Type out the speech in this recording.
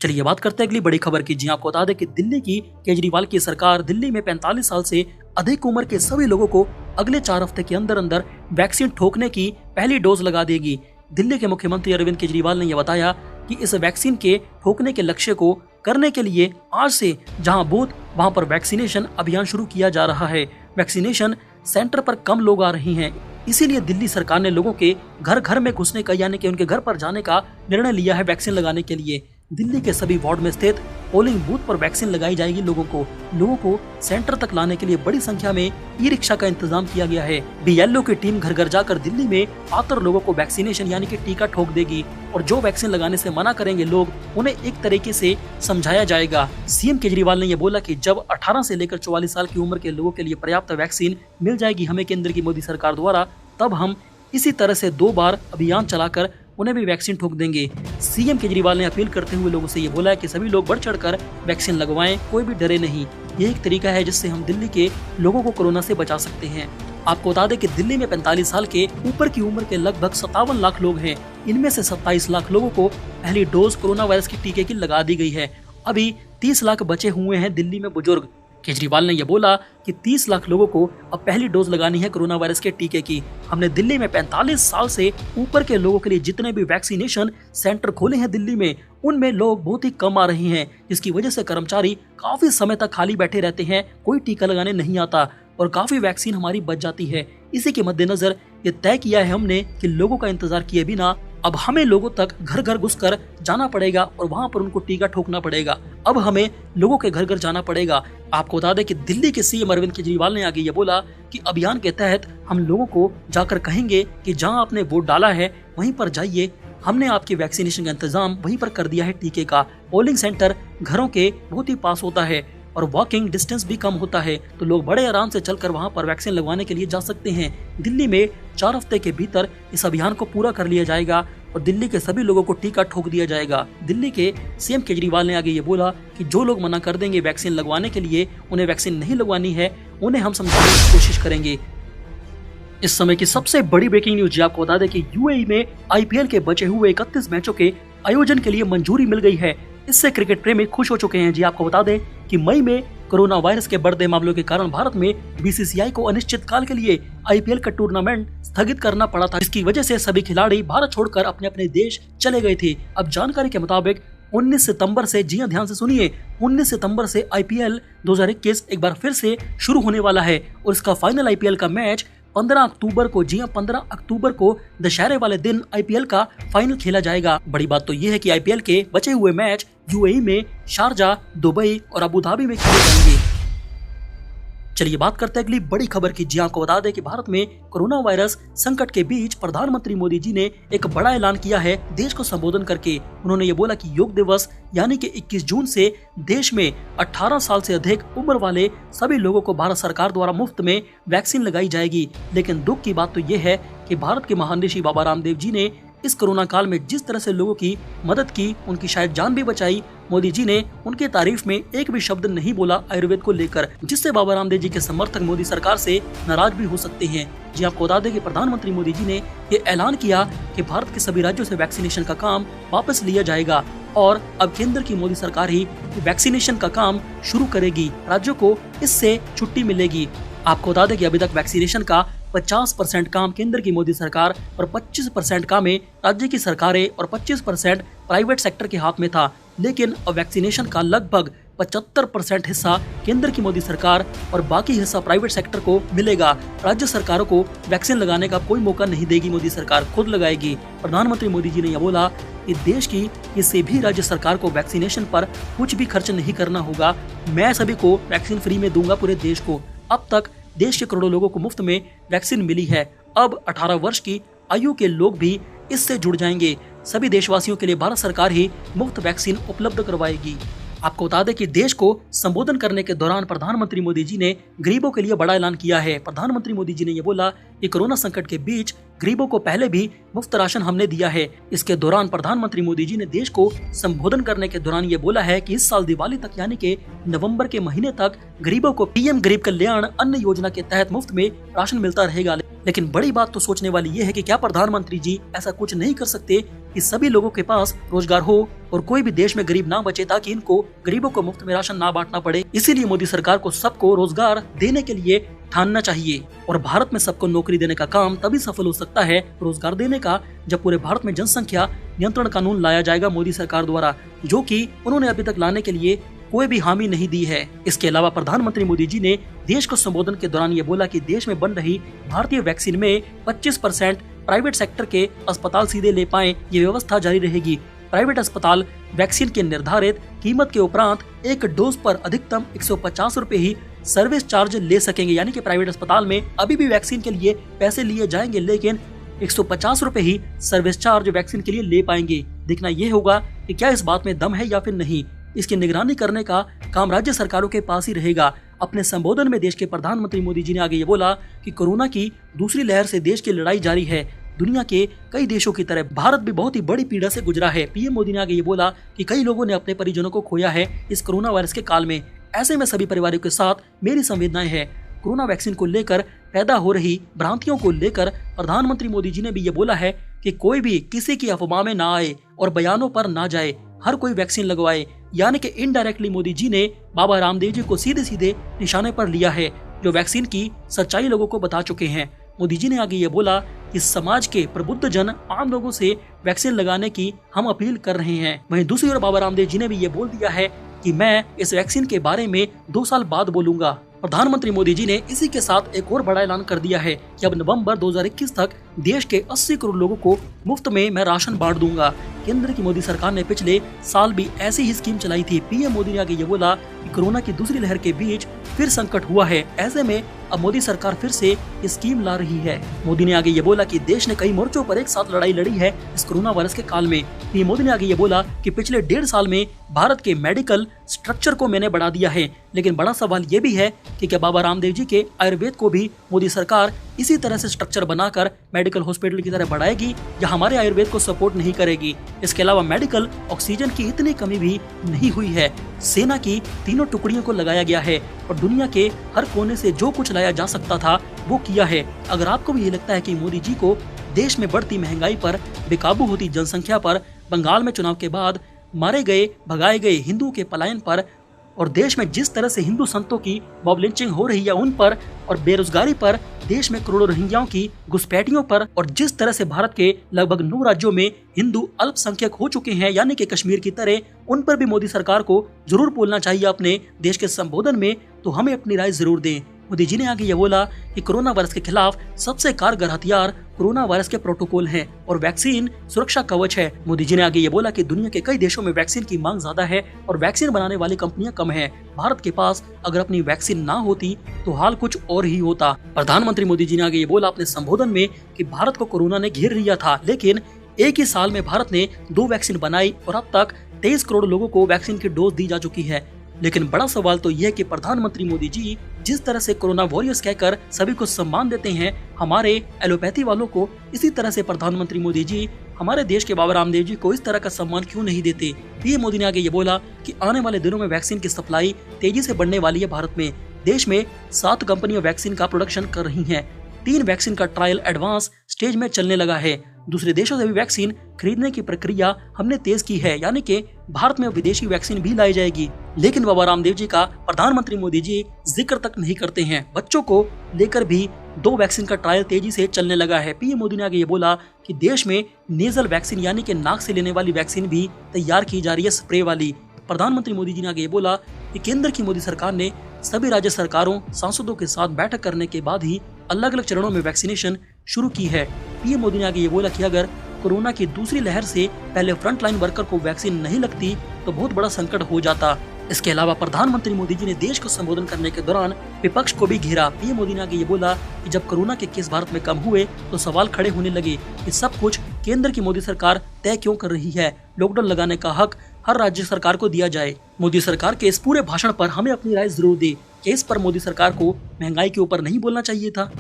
चलिए बात करते हैं अगली बड़ी खबर की। जी आपको बता दें कि दिल्ली की केजरीवाल की सरकार दिल्ली में 45 साल से अधिक उम्र के सभी लोगों को अगले 4 हफ्ते के अंदर अंदर वैक्सीन ठोकने की पहली डोज लगा देगी। दिल्ली के मुख्यमंत्री अरविंद केजरीवाल ने यह बताया कि इस वैक्सीन के ठोकने के लक्ष्य को करने के लिए आज से जहां बूथ वहां पर वैक्सीनेशन अभियान शुरू किया जा रहा है। वैक्सीनेशन सेंटर पर कम लोग आ रहे हैं, इसीलिए दिल्ली सरकार ने लोगों के घर घर में घुसने का यानी कि उनके घर पर जाने का निर्णय लिया है वैक्सीन लगाने के लिए। दिल्ली के सभी वार्ड में स्थित पोलिंग बूथ पर वैक्सीन लगाई जाएगी। लोगों को सेंटर तक लाने के लिए बड़ी संख्या में ई रिक्शा का इंतजाम किया गया है। बीएलओ की टीम घर घर जाकर दिल्ली में पात्र लोगों को वैक्सीनेशन यानी कि टीका ठोक देगी और जो वैक्सीन लगाने से मना करेंगे लोग उन्हें एक तरीके से समझाया जाएगा। सीएम केजरीवाल ने यह बोला कि जब 18 से लेकर 44 साल की उम्र के लोगों के लिए पर्याप्त वैक्सीन मिल जाएगी हमें केंद्र की मोदी सरकार द्वारा, तब हम इसी तरह से 2 बार अभियान चलाकर उन्हें भी वैक्सीन ठोक देंगे। सीएम केजरीवाल ने अपील करते हुए लोगों से ये बोला है कि सभी लोग बढ़ चढ़कर वैक्सीन लगवाएं, कोई भी डरे नहीं। ये एक तरीका है जिससे हम दिल्ली के लोगों को कोरोना से बचा सकते हैं। आपको बता दें कि दिल्ली में 45 साल के ऊपर की उम्र के लगभग 57 लाख लोग हैं। इनमें से 27 लाख लोगों को पहली डोज कोरोना वायरस की टीके की लगा दी गई है। अभी 30 लाख बचे हुए हैं दिल्ली में बुजुर्ग। केजरीवाल ने यह बोला कि 30 लाख लोगों को अब पहली डोज लगानी है कोरोना वायरस के टीके की। हमने दिल्ली में 45 साल से ऊपर के लोगों के लिए जितने भी वैक्सीनेशन सेंटर खोले हैं दिल्ली में, उनमें लोग बहुत ही कम आ रहे हैं, जिसकी वजह से कर्मचारी काफी समय तक खाली बैठे रहते हैं, कोई टीका लगाने नहीं आता और काफी वैक्सीन हमारी बच जाती है। इसी के मद्देनजर ये तय किया है हमने कि लोगों का इंतजार किए बिना अब हमें लोगों तक घर घर घुसकर जाना पड़ेगा और वहां पर उनको टीका ठोकना पड़ेगा। अब हमें लोगों के घर घर जाना पड़ेगा। आपको बता दें कि दिल्ली के सीएम अरविंद केजरीवाल ने आगे ये बोला कि अभियान के तहत हम लोगों को जाकर कहेंगे कि जहां आपने वोट डाला है वहीं पर जाइए, हमने आपके वैक्सीनेशन का इंतजाम वहीं पर कर दिया है टीके का। पोलिंग सेंटर घरों के बहुत ही पास होता है और वॉकिंग डिस्टेंस भी कम होता है, तो लोग बड़े आराम से चलकर वहां पर वैक्सीन लगवाने के लिए जा सकते हैं। दिल्ली में 4 हफ्ते के भीतर इस अभियान को पूरा कर लिया जाएगा और दिल्ली के सभी लोगों को टीका ठोक दिया जाएगा। दिल्ली के सीएम केजरीवाल ने आगे ये बोला कि जो लोग मना कर देंगे वैक्सीन लगवाने के लिए, उन्हें वैक्सीन नहीं लगवानी है, उन्हें हम समझाने की कोशिश करेंगे। इस समय की सबसे बड़ी ब्रेकिंग न्यूज आपको बता दें कि यूएई में आईपीएल के बचे हुए 31 मैचों के आयोजन के लिए मंजूरी मिल गई है। इससे क्रिकेट प्रेमी खुश हो चुके हैं। जी आपको बता दें कि मई में कोरोना वायरस के बढ़ते मामलों के कारण भारत में बीसीसीआई को अनिश्चित काल के लिए आईपीएल का टूर्नामेंट स्थगित करना पड़ा था। इसकी वजह से सभी खिलाड़ी भारत छोड़कर अपने अपने देश चले गए थे। अब जानकारी के मुताबिक 19 सितंबर से, जी ध्यान से सुनिए, 19 सितंबर से आईपीएल 2021 एक बार फिर से शुरू होने वाला है और इसका फाइनल आईपीएल का मैच 15 अक्टूबर को, जी 15 अक्टूबर को दशहरे वाले दिन आईपीएल का फाइनल खेला जाएगा। बड़ी बात तो ये है कि आईपीएल के बचे हुए मैच यूएई में शारजा, दुबई और अबू धाबी में खेले जाएंगे। चलिए बात करते हैं अगली बड़ी खबर की। जी आपको बता दें कि भारत में कोरोना वायरस संकट के बीच प्रधानमंत्री मोदी जी ने एक बड़ा ऐलान किया है देश को संबोधन करके। उन्होंने ये बोला कि योग दिवस यानी कि 21 जून से देश में 18 साल से अधिक उम्र वाले सभी लोगों को भारत सरकार द्वारा मुफ्त में वैक्सीन लगाई जाएगी। लेकिन दुख की बात तो ये है कि भारत के महान ऋषि बाबा रामदेव जी ने इस कोरोना काल में जिस तरह से लोगों की मदद की, उनकी शायद जान भी बचाई, मोदी जी ने उनके तारीफ में एक भी शब्द नहीं बोला आयुर्वेद को लेकर, जिससे बाबा रामदेव जी के समर्थक मोदी सरकार से नाराज भी हो सकते हैं। जी आपको बता दें कि प्रधानमंत्री मोदी जी ने ये ऐलान किया कि भारत के सभी राज्यों से वैक्सीनेशन का काम वापस लिया जाएगा और अब केंद्र की मोदी सरकार ही वैक्सीनेशन का काम शुरू करेगी। राज्यों को इससे छुट्टी मिलेगी। आपको बता दें कि अभी तक वैक्सीनेशन का 50% काम केंद्र की मोदी सरकार और 25% काम राज्य की सरकारें और 25% प्राइवेट सेक्टर के हाथ में था। लेकिन अब वैक्सीनेशन का लगभग 75% हिस्सा केंद्र की मोदी सरकार और बाकी हिस्सा प्राइवेट सेक्टर को मिलेगा। राज्य सरकारों को वैक्सीन लगाने का कोई मौका नहीं देगी, मोदी सरकार खुद लगाएगी। प्रधानमंत्री मोदी जी ने यह बोला कि देश की किसी भी राज्य सरकार को वैक्सीनेशन पर कुछ भी खर्च नहीं करना होगा। मैं सभी को वैक्सीन फ्री में दूंगा, पूरे देश को। अब तक देश के करोड़ों लोगों को मुफ्त में वैक्सीन मिली है। अब 18 वर्ष की आयु के लोग भी इससे जुड़ जाएंगे। सभी देशवासियों के लिए भारत सरकार ही मुफ्त वैक्सीन उपलब्ध करवाएगी। आपको बता दें कि देश को संबोधन करने के दौरान प्रधानमंत्री मोदी जी ने गरीबों के लिए बड़ा ऐलान किया है। प्रधानमंत्री मोदी जी ने यह बोला कि कोरोना संकट के बीच गरीबों को पहले भी मुफ्त राशन हमने दिया है। इसके दौरान प्रधानमंत्री मोदी जी ने देश को संबोधन करने के दौरान ये बोला है कि इस साल दिवाली तक यानी कि नवंबर के महीने तक गरीबों को पीएम गरीब कल्याण अन्न योजना के तहत मुफ्त में राशन मिलता रहेगा। लेकिन बड़ी बात तो सोचने वाली ये है कि क्या प्रधानमंत्री जी ऐसा कुछ नहीं कर सकते कि सभी लोगों के पास रोजगार हो, और कोई भी देश में गरीब ना बचे, ताकि इनको गरीबों को मुफ्त में राशन ना बांटना पड़े। इसीलिए मोदी सरकार को सबको रोजगार देने के लिए ठानना चाहिए। और भारत में सबको नौकरी देने का काम तभी सफल हो सकता है रोजगार देने का, जब पूरे भारत में जनसंख्या नियंत्रण कानून लाया जाएगा मोदी सरकार द्वारा, जो कि उन्होंने अभी तक लाने के लिए कोई भी हामी नहीं दी है। इसके अलावा प्रधानमंत्री मोदी जी ने देश को संबोधन के दौरान ये बोला कि देश में बन रही भारतीय वैक्सीन में 25% प्राइवेट सेक्टर के अस्पताल सीधे ले पाएं, ये व्यवस्था जारी रहेगी। प्राइवेट अस्पताल वैक्सीन के निर्धारित कीमत के उपरांत एक डोज पर अधिकतम 150 रुपए ही सर्विस चार्ज ले सकेंगे। यानी कि प्राइवेट अस्पताल में अभी भी वैक्सीन के लिए पैसे लिए जाएंगे, लेकिन 150 रुपए ही सर्विस चार्ज वैक्सीन के लिए ले पाएंगे। देखना यह होगा कि क्या इस बात में दम है या फिर नहीं। इसकी निगरानी करने का काम राज्य सरकारों के पास ही रहेगा। अपने संबोधन में देश के प्रधानमंत्री मोदी जी ने आगे ये बोला कि कोरोना की दूसरी लहर से देश की लड़ाई जारी है। दुनिया के कई देशों की तरह भारत भी बहुत ही बड़ी पीड़ा से गुजरा है। पीएम मोदी ने आगे ये बोला कि कई लोगों ने अपने परिजनों को खोया है इस कोरोना वायरस के काल में। ऐसे में सभी परिवारों के साथ मेरी संवेदनाएं हैं। कोरोना वैक्सीन को लेकर पैदा हो रही भ्रांतियों को लेकर प्रधानमंत्री मोदी जी ने भी ये बोला है कि कोई भी किसी की अफवाह में ना आए और बयानों पर ना जाए, हर कोई वैक्सीन लगवाए। यानी कि इनडायरेक्टली मोदी जी ने बाबा रामदेव जी को सीधे सीधे निशाने पर लिया है, जो वैक्सीन की सच्चाई लोगों को बता चुके हैं। मोदी जी ने आगे ये बोला कि समाज के प्रबुद्ध जन आम लोगों से वैक्सीन लगाने की हम अपील कर रहे हैं। वहीं दूसरी ओर बाबा रामदेव जी ने भी ये बोल दिया है कि मैं इस वैक्सीन के बारे में 2 साल बाद बोलूंगा। प्रधानमंत्री मोदी जी ने इसी के साथ एक और बड़ा ऐलान कर दिया है कि अब नवंबर 2021 तक देश के 80 करोड़ लोगों को मुफ्त में मैं राशन बांट दूंगा। केंद्र की मोदी सरकार ने पिछले साल भी ऐसी ही स्कीम चलाई थी। पीएम मोदी ने आगे ये बोला कि कोरोना की दूसरी लहर के बीच फिर संकट हुआ है। ऐसे में अब मोदी सरकार फिर से स्कीम ला रही है। मोदी ने आगे ये बोला कि देश ने कई मोर्चों पर एक साथ लड़ाई लड़ी है इस कोरोना वायरस के काल में। पीएम मोदी ने आगे ये बोला कि पिछले 1.5 साल में भारत के मेडिकल स्ट्रक्चर को मैंने बढ़ा दिया है, लेकिन बड़ा सवाल ये भी है कि क्या बाबा रामदेव जी के आयुर्वेद को भी मोदी सरकार इसी तरह से स्ट्रक्चर बनाकर मेडिकल हॉस्पिटल की तरह बढ़ाएगी या हमारे आयुर्वेद को सपोर्ट नहीं करेगी। इसके अलावा मेडिकल ऑक्सीजन की इतनी कमी भी नहीं हुई है। सेना की 3 टुकड़ियों को लगाया गया है और दुनिया के हर कोने से जो कुछ लाया जा सकता था वो किया है। अगर आपको भी ये लगता है कि मोदी जी को देश में बढ़ती महंगाई पर, बेकाबू होती जनसंख्या पर, बंगाल में चुनाव के बाद मारे गए भगाए गए हिंदुओं के पलायन पर और देश में जिस तरह से हिंदू संतों की मॉब लिंचिंग हो रही है उन पर और बेरोजगारी पर, देश में करोड़ों रोहिंग्याओं की घुसपैठियों पर और जिस तरह से भारत के लगभग 9 राज्यों में हिंदू अल्पसंख्यक हो चुके हैं यानी कि कश्मीर की तरह, उन पर भी मोदी सरकार को जरूर बोलना चाहिए अपने देश के संबोधन में। तो हमें अपनी राय जरूर दें। मोदी जी ने आगे ये बोला कि कोरोना वायरस के खिलाफ सबसे कारगर हथियार कोरोना वायरस के प्रोटोकॉल है और वैक्सीन सुरक्षा कवच है। मोदी जी ने आगे ये बोला कि दुनिया के कई देशों में वैक्सीन की मांग ज्यादा है और वैक्सीन बनाने वाली कंपनियां कम है। भारत के पास अगर अपनी वैक्सीन ना होती तो हाल कुछ और ही होता। प्रधानमंत्री मोदी जी ने आगे ये बोला अपने संबोधन में कि भारत को कोरोना ने घेर लिया था, लेकिन एक ही साल में भारत ने 2 वैक्सीन बनाई और अब तक 23 करोड़ लोगों को वैक्सीन की डोज दी जा चुकी है। लेकिन बड़ा सवाल तो यह है कि प्रधानमंत्री मोदी जी जिस तरह से कोरोना वॉरियर्स कहकर सभी को सम्मान देते हैं, हमारे एलोपैथी वालों को इसी तरह से प्रधानमंत्री मोदी जी हमारे देश के बाबा रामदेव जी को इस तरह का सम्मान क्यों नहीं देते। पीएम मोदी ने आगे ये बोला कि आने वाले दिनों में वैक्सीन की सप्लाई तेजी से बढ़ने वाली है। भारत में देश में 7 कंपनियां वैक्सीन का प्रोडक्शन कर रही हैं। 3 वैक्सीन का ट्रायल एडवांस स्टेज में चलने लगा है। दूसरे देशों से भी वैक्सीन खरीदने की प्रक्रिया हमने तेज की है, यानी कि भारत में विदेशी वैक्सीन भी लाई जाएगी। लेकिन बाबा रामदेव जी का प्रधानमंत्री मोदी जी जिक्र तक नहीं करते हैं। बच्चों को लेकर भी 2 वैक्सीन का ट्रायल तेजी से चलने लगा है। पीएम मोदी ने आगे ये बोला कि देश में नेजल वैक्सीन यानी कि नाक से लेने वाली वैक्सीन भी तैयार की जा रही है, स्प्रे वाली। प्रधानमंत्री मोदी जी ने आगे ये बोला कि केंद्र की मोदी सरकार ने सभी राज्य सरकारों सांसदों के साथ बैठक करने के बाद ही अलग अलग चरणों में वैक्सीनेशन शुरू की है। पीएम मोदी ने आगे ये बोला कि अगर कोरोना की दूसरी लहर से पहले फ्रंटलाइन वर्कर को वैक्सीन नहीं लगती तो बहुत बड़ा संकट हो जाता। इसके अलावा प्रधानमंत्री मोदी जी ने देश को संबोधन करने के दौरान विपक्ष को भी घेरा। पीएम मोदी ने आगे ये बोला कि जब कोरोना के केस भारत में कम हुए तो सवाल खड़े होने लगे कि सब कुछ केंद्र की मोदी सरकार तय क्यों कर रही है। लॉकडाउन लगाने का हक हर राज्य सरकार को दिया जाए। मोदी सरकार के इस पूरे भाषण पर हमें अपनी राय जरूर दें कि इस पर मोदी सरकार को महंगाई के ऊपर नहीं बोलना चाहिए था।